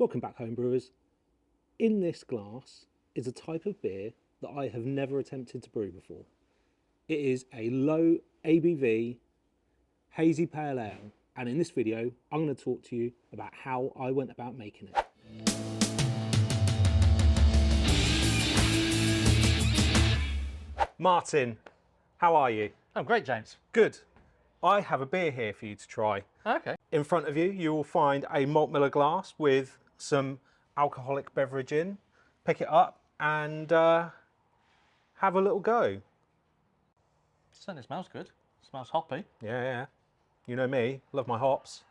Welcome back, homebrewers. In this glass is a type of beer that I have never attempted to brew before. It is a low ABV hazy pale ale, and in this video I'm going to talk to you about how I went about making it. Martin, how are you? Oh, great, James. Good. I have a beer here for you to try. Okay. In front of you, you will find a malt Miller glass with some alcoholic beverage in. Pick it up and have a little go. Certainly smells good. Smells hoppy. Yeah. You know me, love my hops.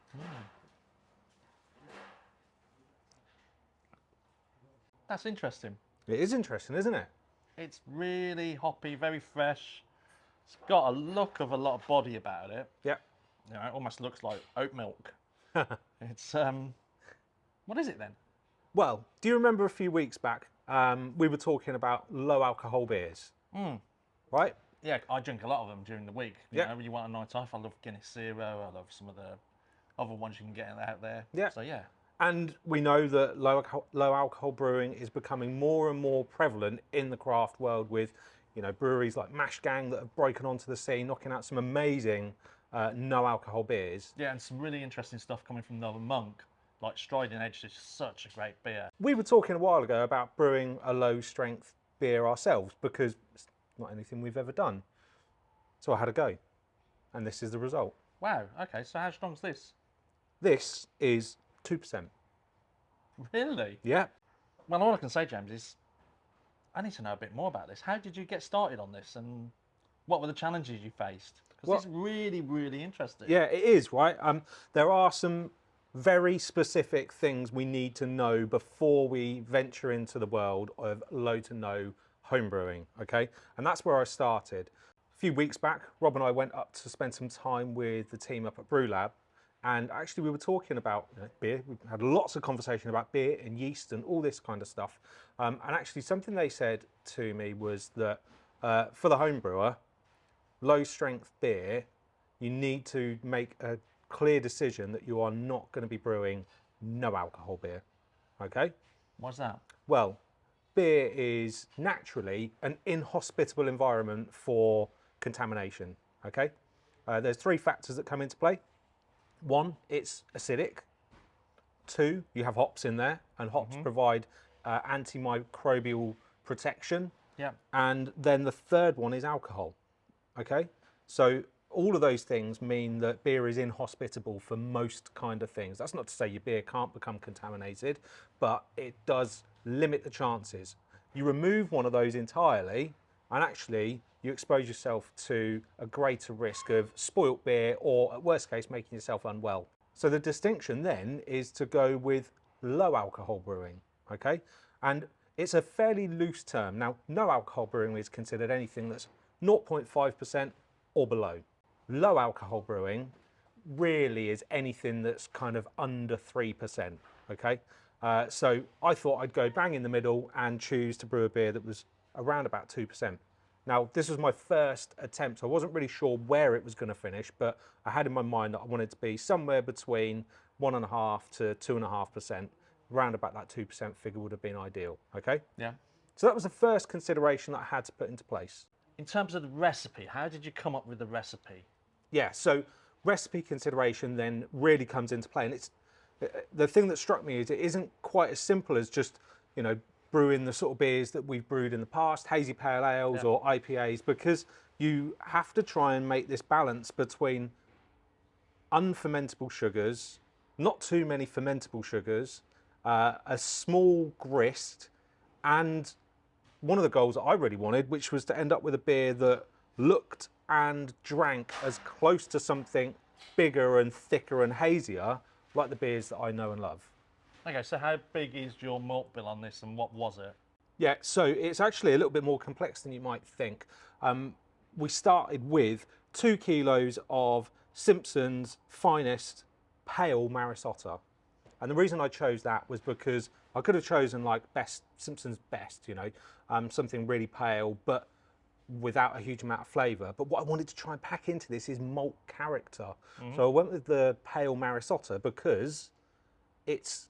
That's interesting. It is interesting, isn't it? It's really hoppy, very fresh. It's got a look of a lot of body about it. Yep. You know, it almost looks like oat milk. It's what is it then? Well, do you remember a few weeks back we were talking about low alcohol beers? Right? Yeah, I drink a lot of them during the week. You Yeah. know, when you want a night off, I love Guinness Zero. I love some of the other ones you can get out there. Yeah. So yeah. And we know that low alcohol brewing is becoming more and more prevalent in the craft world with, you know, breweries like Mash Gang that have broken onto the scene, knocking out some amazing no alcohol beers. Yeah, and some really interesting stuff coming from Northern Monk. Like Striding Edge is such a great beer. We were talking a while ago about brewing a low strength beer ourselves because it's not anything we've ever done. So I had a go, and this is the result. Wow, okay, so how strong's this? This is 2%. Really? Yeah. Well, all I can say, James, is I need to know a bit more about this. How did you get started on this, and what were the challenges you faced? Because it's really, really interesting. Yeah, it is, right? There are some very specific things we need to know before we venture into the world of low to no homebrewing, okay? And that's where I started. A few weeks back, Rob and I went up to spend some time with the team up at Brew Lab, and actually we were talking about beer. We had lots of conversation about beer and yeast and all this kind of stuff. And actually something they said to me was that for the homebrewer, low strength beer, you need to make a clear decision that you are not going to be brewing no alcohol beer, okay? What's that? Well, beer is naturally an inhospitable environment for contamination, okay? There's three factors that come into play. One, it's acidic. Two, you have hops in there, and hops provide antimicrobial protection. Yeah. And then the third one is alcohol, okay? So all of those things mean that beer is inhospitable for most kind of things. That's not to say your beer can't become contaminated, but it does limit the chances. You remove one of those entirely, and actually you expose yourself to a greater risk of spoilt beer or, at worst case, making yourself unwell. So the distinction then is to go with low alcohol brewing, okay? And it's a fairly loose term. Now, no alcohol brewing is considered anything that's 0.5% or below. Low alcohol brewing really is anything that's kind of under 3%, okay? So I thought I'd go bang in the middle and choose to brew a beer that was around about 2%. Now, this was my first attempt. So I wasn't really sure where it was going to finish, but I had in my mind that I wanted to be somewhere between 1.5% to 2.5%. Around about that 2% figure would have been ideal, okay? Yeah. So that was the first consideration that I had to put into place. In terms of the recipe, how did you come up with the recipe? Yeah, so recipe consideration then really comes into play. And it's the thing that struck me is it isn't quite as simple as just, you know, brewing the sort of beers that we've brewed in the past, hazy pale ales or IPAs, because you have to try and make this balance between unfermentable sugars, not too many fermentable sugars, a small grist, and one of the goals that I really wanted, which was to end up with a beer that looked and drank as close to something bigger and thicker and hazier like the beers that I know and love. Okay, so how big is your malt bill on this, and what was it? Yeah, so it's actually a little bit more complex than you might think. We started with 2 kilos of Simpson's finest pale Marisotta. And the reason I chose that was because I could have chosen like Simpson's best, you know, something really pale, but without a huge amount of flavour. But what I wanted to try and pack into this is malt character. So I went with the pale Marisotta because it's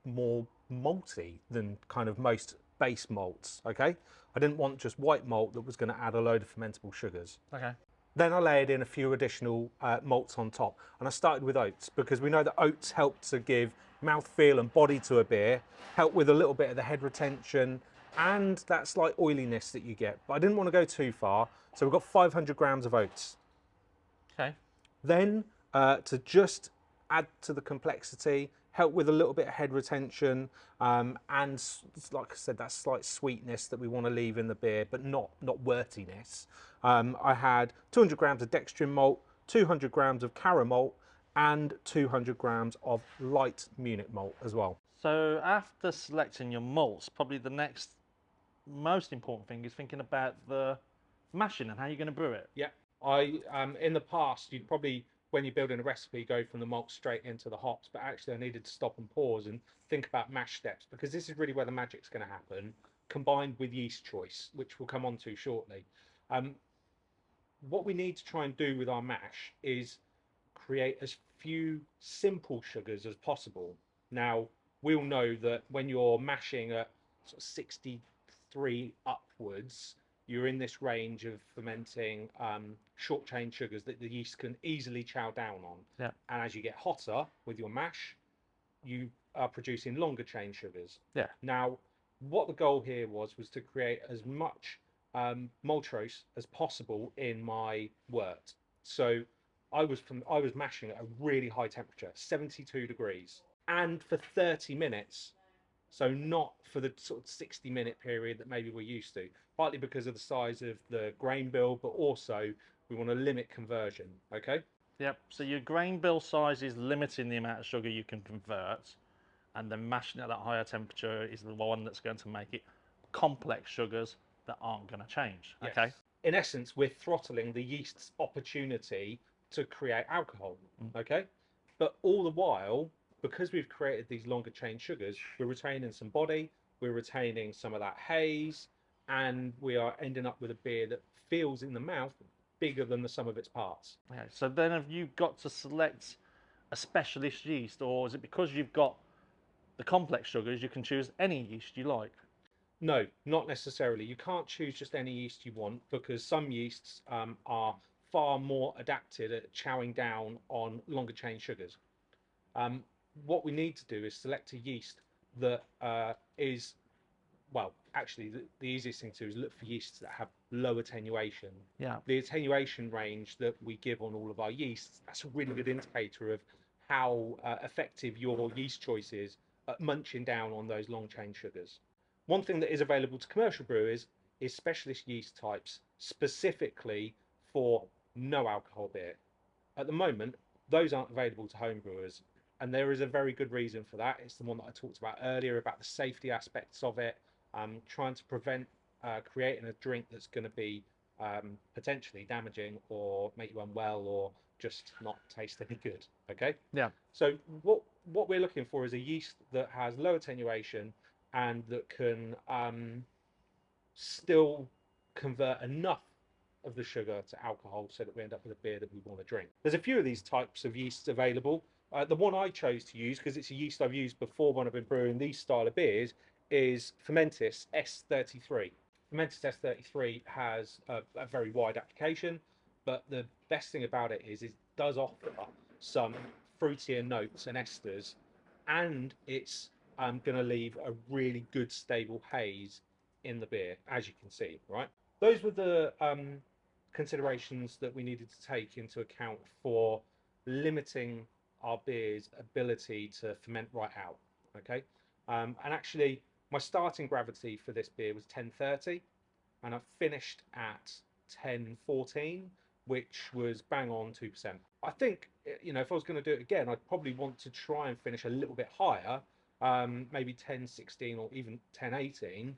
more malty than kind of most base malts, okay? I didn't want just white malt that was going to add a load of fermentable sugars. Okay. Then I layered in a few additional malts on top, and I started with oats because we know that oats help to give mouthfeel and body to a beer, help with a little bit of the head retention and that slight oiliness that you get. But I didn't want to go too far, so we've got 500 grams of oats. Okay. Then to just add to the complexity, help with a little bit of head retention, and like I said, that slight sweetness that we want to leave in the beer, but not wurtiness. I had 200 grams of dextrin malt, 200 grams of caramel malt, and 200 grams of light Munich malt as well. So after selecting your malts, probably the next most important thing is thinking about the mashing and how you're going to brew it. Yeah, in the past, you'd probably, when you're building a recipe, go from the malt straight into the hops, but actually I needed to stop and pause and think about mash steps, because this is really where the magic's going to happen, combined with yeast choice, which we'll come on to shortly. What we need to try and do with our mash is create as few simple sugars as possible. Now, we'll know that when you're mashing at sort of 63 upwards, you're in this range of fermenting short chain sugars that the yeast can easily chow down on. Yeah. And as you get hotter with your mash, you are producing longer chain sugars. Yeah. Now, what the goal here was to create as much maltose as possible in my wort. So I was mashing at a really high temperature, 72 degrees, and for 30 minutes. So not for the sort of 60-minute period that maybe we're used to, partly because of the size of the grain bill, but also we want to limit conversion, okay? Yep. So your grain bill size is limiting the amount of sugar you can convert, and then mashing at that higher temperature is the one that's going to make it complex sugars that aren't going to change. Yes. Okay. In essence, we're throttling the yeast's opportunity to create alcohol, okay? But all the while, because we've created these longer chain sugars, we're retaining some body, we're retaining some of that haze, and we are ending up with a beer that feels in the mouth bigger than the sum of its parts. Okay. So then have you got to select a specialist yeast, or is it because you've got the complex sugars you can choose any yeast you like? No, not necessarily. You can't choose just any yeast you want, because some yeasts are far more adapted at chowing down on longer chain sugars. What we need to do is select a yeast that is, well, actually, the easiest thing to do is look for yeasts that have low attenuation. Yeah. The attenuation range that we give on all of our yeasts, that's a really good indicator of how effective your yeast choice is at munching down on those long chain sugars. One thing that is available to commercial brewers is specialist yeast types specifically for no alcohol beer. At the moment, those aren't available to home brewers, and there is a very good reason for that. It's the one that I talked about earlier about the safety aspects of it, trying to prevent creating a drink that's going to be potentially damaging or make you unwell or just not taste any good. Okay. Yeah. So what we're looking for is a yeast that has low attenuation and that can still convert enough of the sugar to alcohol so that we end up with a beer that we want to drink. There's a few of these types of yeasts available. The one I chose to use, because it's a yeast I've used before when I've been brewing these style of beers, is Fermentis S33. Fermentis S33 has a very wide application, but the best thing about it is it does offer some fruitier notes and esters, and it's going to leave a really good stable haze in the beer, as you can see, right? Those were the considerations that we needed to take into account for limiting our beer's ability to ferment right out, okay? And actually, my starting gravity for this beer was 1030, and I finished at 1014, which was bang on 2%. I think, if I was going to do it again, I'd probably want to try and finish a little bit higher, maybe 1016 or even 1018.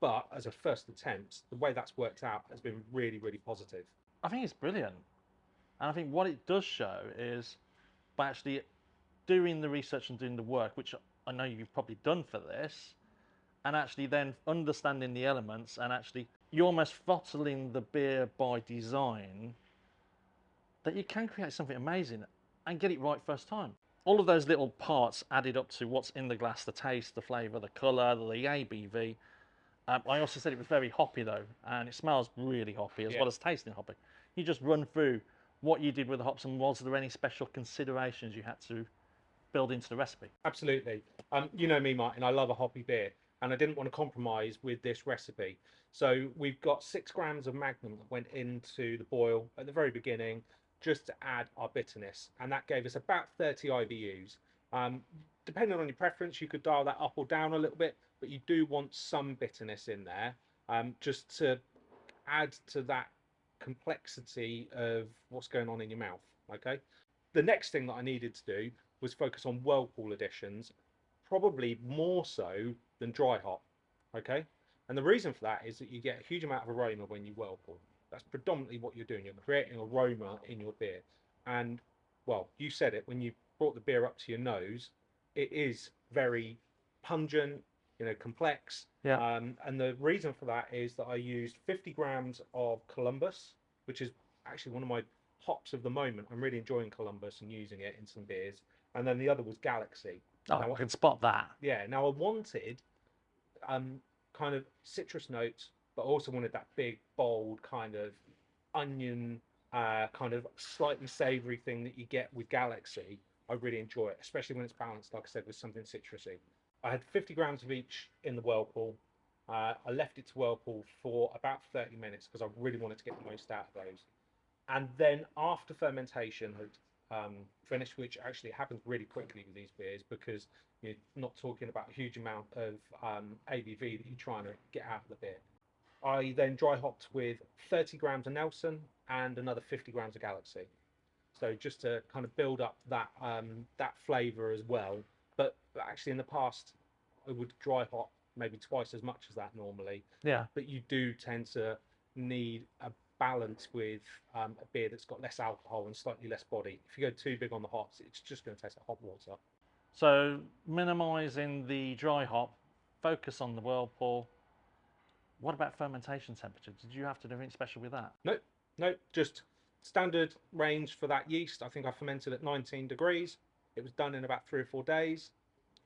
But as a first attempt, the way that's worked out has been really, really positive. I think it's brilliant. And I think what it does show is by actually doing the research and doing the work, which I know you've probably done for this, and actually then understanding the elements, and actually you're almost throttling the beer by design, that you can create something amazing and get it right first time. all of those little parts added up to what's in the glass, the taste, the flavour, the colour, the ABV. I also said it was very hoppy though, and it smells really hoppy as well as tasting hoppy. You just run through what you did with the hops, and was there any special considerations you had to build into the recipe? Absolutely. You know me, Martin, I love a hoppy beer, and I didn't want to compromise with this recipe. So we've got 6 grams of Magnum that went into the boil at the very beginning just to add our bitterness, and that gave us about 30 IBUs. Depending on your preference, you could dial that up or down a little bit, but you do want some bitterness in there, just to add to that complexity of what's going on in your mouth. Okay. The next thing that I needed to do was focus on whirlpool additions, probably more so than dry hop. Okay. And the reason for that is that you get a huge amount of aroma when you whirlpool. That's predominantly what you're doing. You're creating aroma in your beer. And well, you said it when you brought the beer up to your nose, it is very pungent, complex. Yeah. And the reason for that is that I used 50 grams of Columbus, which is actually one of my hops of the moment. I'm really enjoying Columbus and using it in some beers. And then the other was Galaxy. Oh, Now, I can spot that. yeah, now I wanted kind of citrus notes, but also wanted that big, bold kind of onion, kind of slightly savory thing that you get with Galaxy. I really enjoy it, especially when it's balanced, like I said, with something citrusy. I had 50 grams of each in the whirlpool. I left it to whirlpool for about 30 minutes because I really wanted to get the most out of those. And then after fermentation had finished, which actually happens really quickly with these beers because you're not talking about a huge amount of ABV that you're trying to get out of the beer. I then dry hopped with 30 grams of Nelson and another 50 grams of Galaxy. So just to kind of build up that flavour as well. But actually, in the past, I would dry hop maybe twice as much as that normally. Yeah. But you do tend to need a balance with a beer that's got less alcohol and slightly less body. If you go too big on the hops, it's just going to taste like hot water. So minimising the dry hop, focus on the whirlpool. What about fermentation temperature? Did you have to do anything special with that? No, no, just standard range for that yeast. I think I fermented at 19 degrees. It was done in about 3 or 4 days.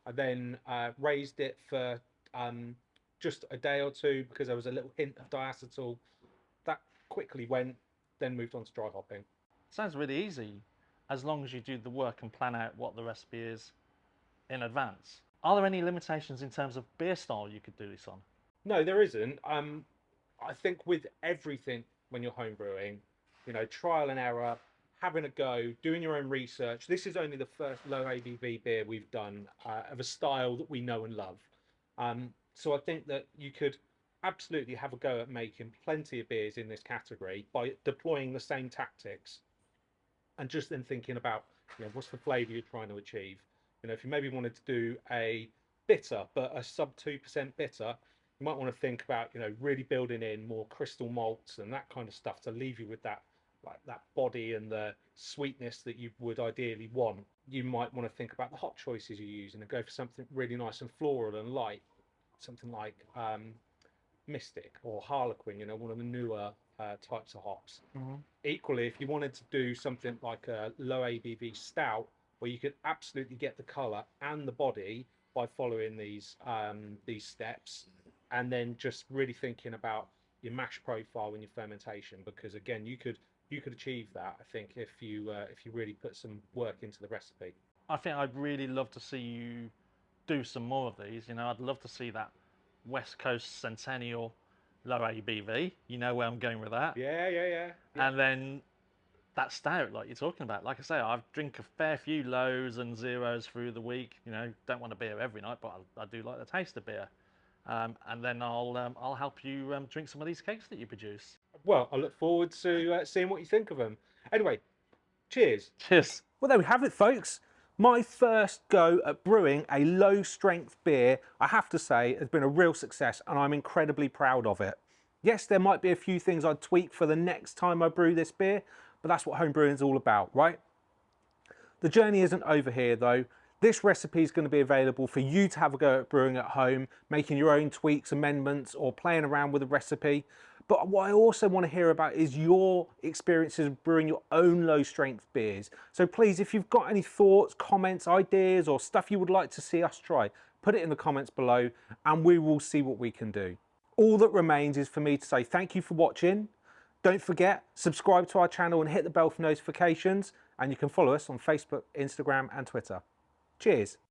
I then raised it for just a day or two because there was a little hint of diacetyl. That quickly went, then moved on to dry hopping. Sounds really easy, as long as you do the work and plan out what the recipe is in advance. Are there any limitations in terms of beer style you could do this on? No, there isn't. I think with everything when you're homebrewing, trial and error, having a go, doing your own research. This is only the first low ABV beer we've done of a style that we know and love. So I think that you could absolutely have a go at making plenty of beers in this category by deploying the same tactics and just then thinking about, what's the flavour you're trying to achieve. If you maybe wanted to do a bitter, but a sub 2% bitter, you might want to think about, really building in more crystal malts and that kind of stuff to leave you with that, like that body and the sweetness that you would ideally want. You might want to think about the hop choices you use and go for something really nice and floral and light, something like Mystic or Harlequin, one of the newer types of hops. Mm-hmm. Equally, if you wanted to do something like a low ABV stout, where you could absolutely get the colour and the body by following these steps, and then just really thinking about your mash profile and your fermentation, because again, you could achieve that, I think, if you really put some work into the recipe. I think I'd really love to see you do some more of these. I'd love to see that West Coast Centennial low ABV. You know where I'm going with that. Yeah. And then that stout, like you're talking about. Like I say, I've drink a fair few lows and zeros through the week. Don't want a beer every night, but I do like the taste of beer. And then I'll help you drink some of these cakes that you produce. Well, I look forward to seeing what you think of them. Anyway, cheers. Cheers. Well, there we have it, folks. My first go at brewing a low strength beer, I have to say, has been a real success and I'm incredibly proud of it. Yes, there might be a few things I'd tweak for the next time I brew this beer, but that's what homebrewing is all about, right? The journey isn't over here though. This recipe is going to be available for you to have a go at brewing at home, making your own tweaks, amendments, or playing around with the recipe. But what I also want to hear about is your experiences of brewing your own low strength beers. So please, if you've got any thoughts, comments, ideas, or stuff you would like to see us try, put it in the comments below and we will see what we can do. All that remains is for me to say thank you for watching. Don't forget, subscribe to our channel and hit the bell for notifications. And you can follow us on Facebook, Instagram, and Twitter. Cheers.